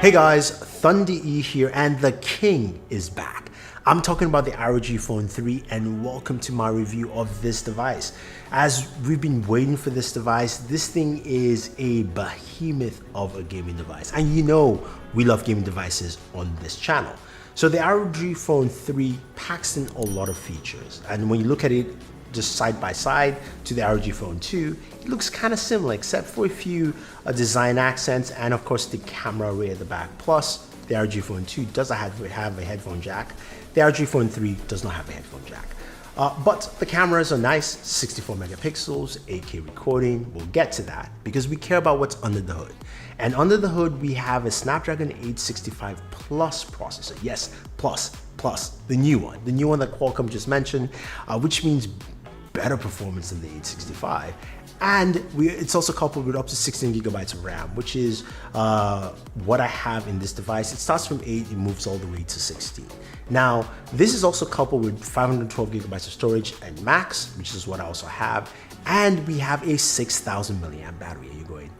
Hey guys, Thunder E here, and the king is back. I'm talking about the ROG Phone 3, and welcome to my review of this device. As we've been waiting for this device, this thing is a behemoth of a gaming device, and you know we love gaming devices on this channel. So the ROG Phone 3 packs in a lot of features, and when you look at it just side by side to the ROG Phone 2, it looks kind of similar except for a few design accents and of course the camera array at the back. Plus the ROG Phone 2 does have a headphone jack. The ROG Phone 3 does not have a headphone jack. But the cameras are nice, 64 megapixels, 8K recording. We'll get to that because we care about what's under the hood. And under the hood, we have a Snapdragon 865 Plus processor. Yes, plus, the new one that Qualcomm just mentioned, which means better performance than the 865. And it's also coupled with up to 16 gigabytes of RAM, which is what I have in this device. It starts from 8, it moves all the way to 16. Now, this is also coupled with 512 gigabytes of storage and max, which is what I also have. And we have a 6,000 milliamp battery. And you're going,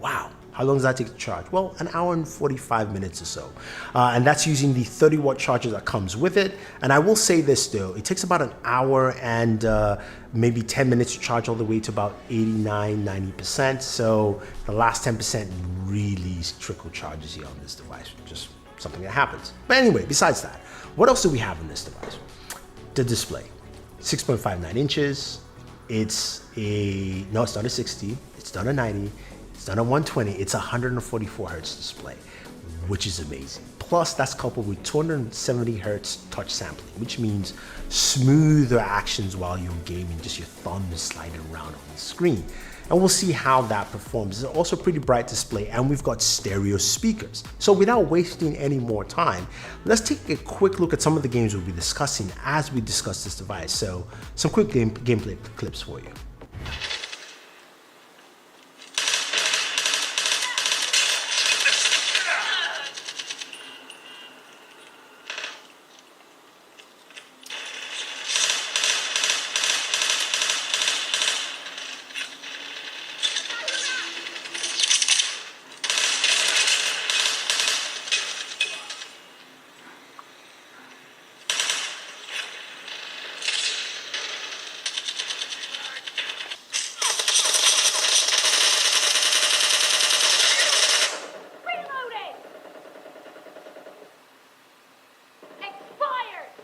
wow. How long does that take to charge? Well, an hour and 45 minutes or so. And that's using the 30-watt charger that comes with it. And I will say this though, it takes about an hour and maybe 10 minutes to charge all the way to about 89, 90%. So the last 10% really trickle charges you on this device, just something that happens. But anyway, besides that, what else do we have in this device? The display, 6.59 inches. It's not a 60, it's not a 90. It's not a 120, it's a 144 hertz display, which is amazing. Plus, that's coupled with 270 hertz touch sampling, which means smoother actions while you're gaming, just your thumb is sliding around on the screen. And we'll see how that performs. It's also a pretty bright display, and we've got stereo speakers. So without wasting any more time, let's take a quick look at some of the games we'll be discussing as we discuss this device. So some quick gameplay clips for you.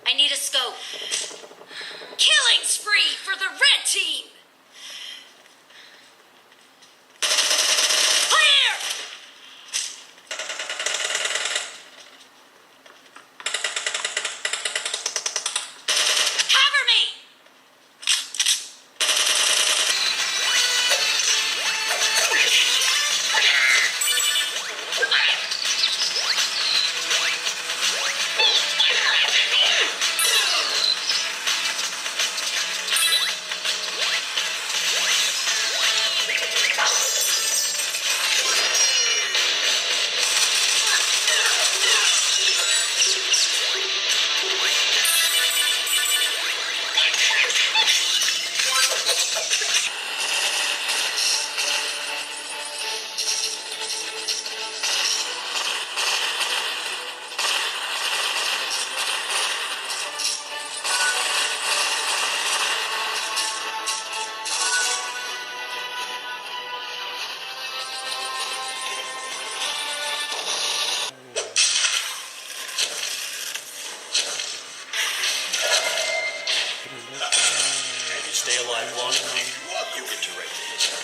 I need a scope. Killing spree for the red team! Clear! Cover me! And you stay alive long enough, you get to rate this.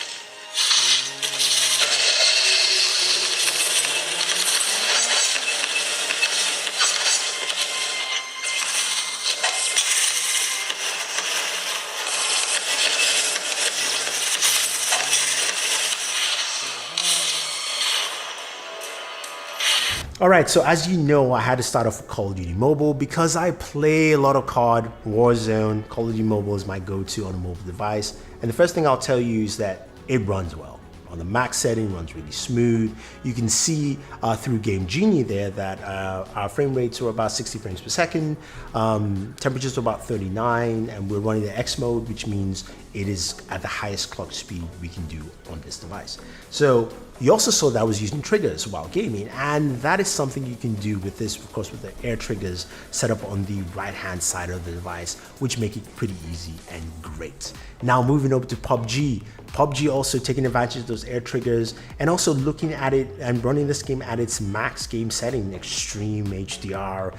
All right, so as you know, I had to start off with Call of Duty Mobile because I play a lot of COD, Warzone. Call of Duty Mobile is my go-to on a mobile device. And the first thing I'll tell you is that it runs well. On the max setting, runs really smooth. You can see through Game Genie there that our frame rates are about 60 frames per second. Temperatures are about 39, and we're running the X mode, which means it is at the highest clock speed we can do on this device. So You also saw that I was using triggers while gaming, and that is something you can do with this, of course, with the air triggers set up on the right hand side of the device, which make it pretty easy and great. Now moving over to PUBG. PUBG also taking advantage of those air triggers and also looking at it and running this game at its max game setting, extreme HDR.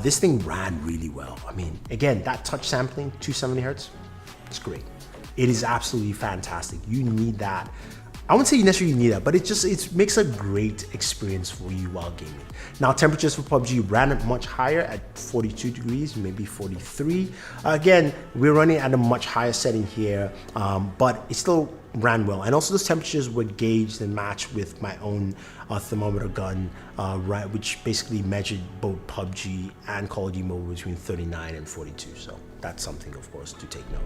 This thing ran really well. I mean, again, that touch sampling, 270 Hertz, it's great. It is absolutely fantastic. You need that. I wouldn't say you necessarily need that, but it makes a great experience for you while gaming. Now, temperatures for PUBG ran much higher at 42 degrees, maybe 43. Again, we're running at a much higher setting here, but it still ran well. And also those temperatures were gauged and matched with my own thermometer gun, which basically measured both PUBG and Call of Duty Mobile between 39 and 42. So that's something, of course, to take note.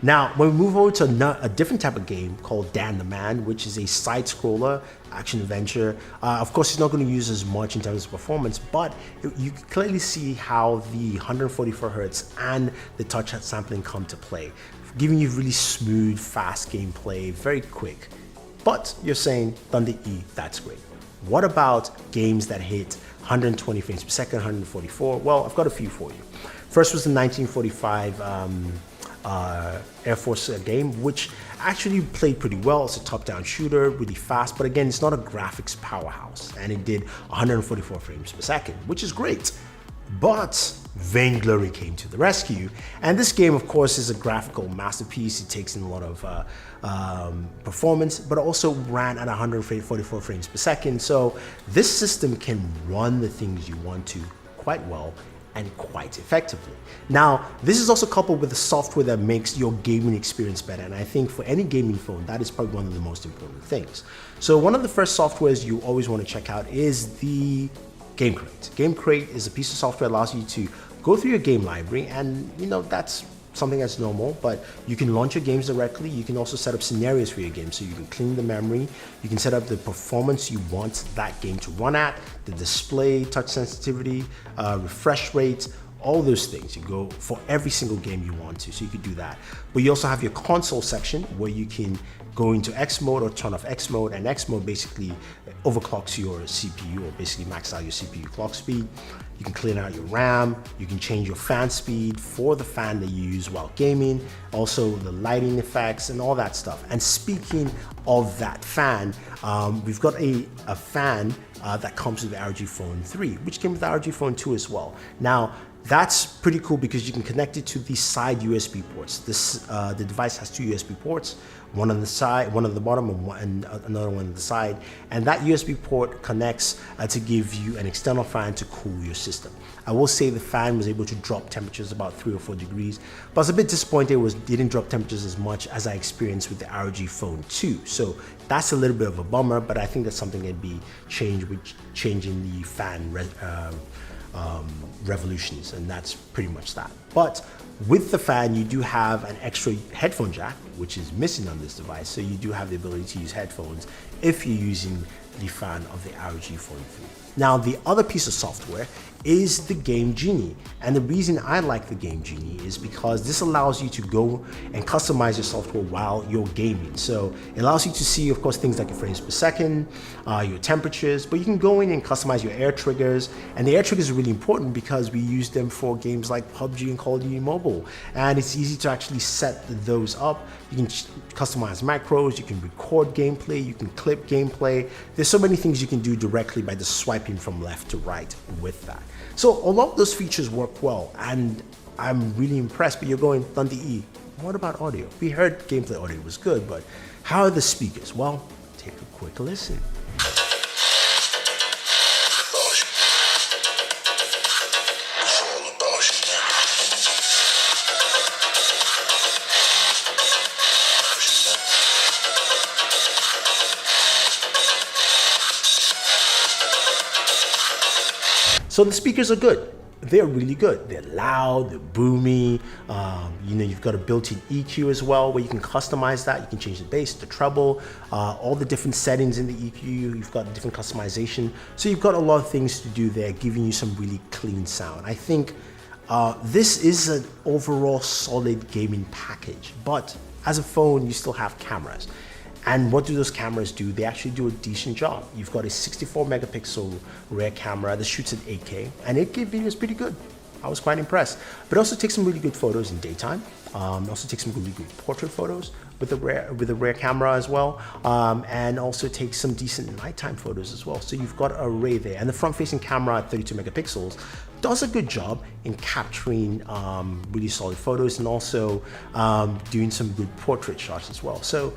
Now, when we move over to a different type of game called Dan the Man, which is a side-scroller action adventure. Of course, it's not going to use as much in terms of performance, but you can clearly see how the 144 Hertz and the touch sampling come to play, giving you really smooth, fast gameplay, very quick. But you're saying Thunder E, that's great. What about games that hit 120 frames per second, 144? Well, I've got a few for you. First was the 1945 Air Force game, which actually played pretty well. It's a top-down shooter, really fast, but again, it's not a graphics powerhouse, and it did 144 frames per second, which is great. But Vainglory came to the rescue, and this game, of course, is a graphical masterpiece. It takes in a lot of performance, but also ran at 144 frames per second. So this system can run the things you want to quite well and quite effectively. Now, this is also coupled with the software that makes your gaming experience better, and I think for any gaming phone, that is probably one of the most important things. So one of the first softwares you always want to check out is the Game Crate. Game Crate is a piece of software that allows you to go through your game library, and that's something that's normal, but you can launch your games directly. You can also set up scenarios for your game, so you can clean the memory, you can set up the performance you want that game to run at, the display, touch sensitivity, refresh rate, all those things. You go for every single game you want to, so you could do that. But you also have your console section where you can go into X mode or turn off X mode, and X mode basically overclocks your CPU, or basically max out your CPU clock speed. You can clean out your RAM, you can change your fan speed for the fan that you use while gaming, also the lighting effects and all that stuff. And speaking of that fan, we've got a fan that comes with the ROG Phone 3, which came with the ROG Phone 2 as well. Now, that's pretty cool because you can connect it to the side USB ports. The device has two USB ports, one on the side, one on the bottom, and another one on the side. And that USB port connects to give you an external fan to cool your system. I will say the fan was able to drop temperatures about 3 or 4 degrees, but I was a bit disappointed it didn't drop temperatures as much as I experienced with the ROG Phone 2. So that's a little bit of a bummer, but I think that's something that'd be changed with changing the fan revolutions, and that's pretty much that. But with the fan, you do have an extra headphone jack, which is missing on this device, so you do have the ability to use headphones if you're using the fan of the ROG Phone 3. Now, the other piece of software is the Game Genie, and the reason I like the Game Genie is because this allows you to go and customize your software while you're gaming. So it allows you to see, of course, things like your frames per second, your temperatures, but you can go in and customize your air triggers. And the air triggers are really important because we use them for games like PUBG and Call of Duty Mobile, and it's easy to actually set those up. You can customize macros, you can record gameplay, you can clip gameplay. There's so many things you can do directly by just swiping from left to right with that. So a lot of those features work well, and I'm really impressed. But you're going, Thunder E, what about audio? We heard gameplay audio was good, but how are the speakers? Well, take a quick listen. So the speakers are good. They're really good. They're loud, they're boomy. You've got a built-in EQ as well, where you can customize that. You can change the bass, the treble, all the different settings in the EQ. You've got different customization. So you've got a lot of things to do there, giving you some really clean sound. I think this is an overall solid gaming package, but as a phone, you still have cameras. And what do those cameras do? They actually do a decent job. You've got a 64 megapixel rear camera that shoots at 8K, and 8K video is pretty good. I was quite impressed. But it also takes some really good photos in daytime. Also takes some really good portrait photos with the rear camera as well, and also takes some decent nighttime photos as well. So you've got an array there, and the front-facing camera at 32 megapixels does a good job in capturing really solid photos and also doing some good portrait shots as well. So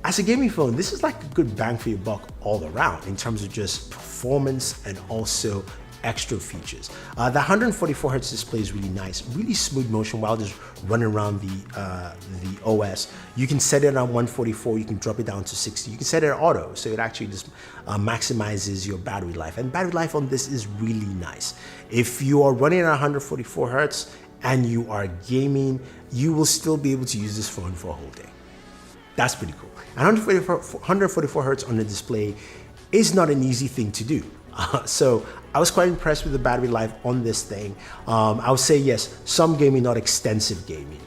as a gaming phone, this is like a good bang for your buck all around in terms of just performance and also extra features. The 144 Hz display is really nice, really smooth motion while just running around the OS. You can set it on 144, you can drop it down to 60. You can set it at auto, so it actually just maximizes your battery life. And battery life on this is really nice. If you are running at 144 Hz and you are gaming, you will still be able to use this phone for a whole day. That's pretty cool. And 144 Hz on the display is not an easy thing to do. So I was quite impressed with the battery life on this thing. I would say yes, some gaming, not extensive gaming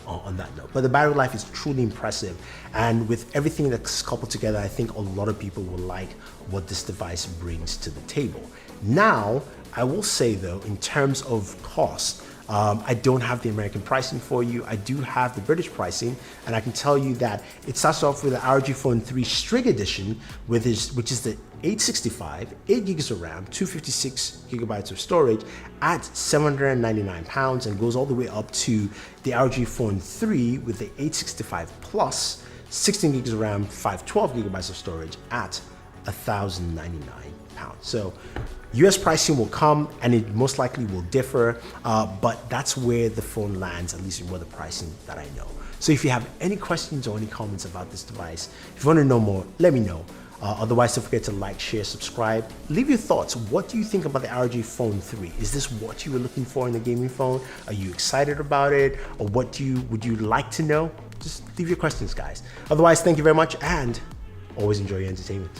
on that note, but the battery life is truly impressive. And with everything that's coupled together, I think a lot of people will like what this device brings to the table. Now, I will say though, in terms of cost, I don't have the American pricing for you. I do have the British pricing, and I can tell you that it starts off with the ROG Phone 3 String Edition, which is the 865, 8 gigs of RAM, 256 gigabytes of storage at £799, and goes all the way up to the ROG Phone 3 with the 865 Plus, 16 gigs of RAM, 512 gigabytes of storage at £1,099. So US pricing will come, and it most likely will differ, but that's where the phone lands, at least in what the pricing that I know. So if you have any questions or any comments about this device, if you want to know more, let me know. Otherwise, don't forget to like, share, subscribe. Leave your thoughts. What do you think about the ROG Phone 3? Is this what you were looking for in a gaming phone? Are you excited about it? Or would you like to know? Just leave your questions, guys. Otherwise, thank you very much, and always enjoy your entertainment.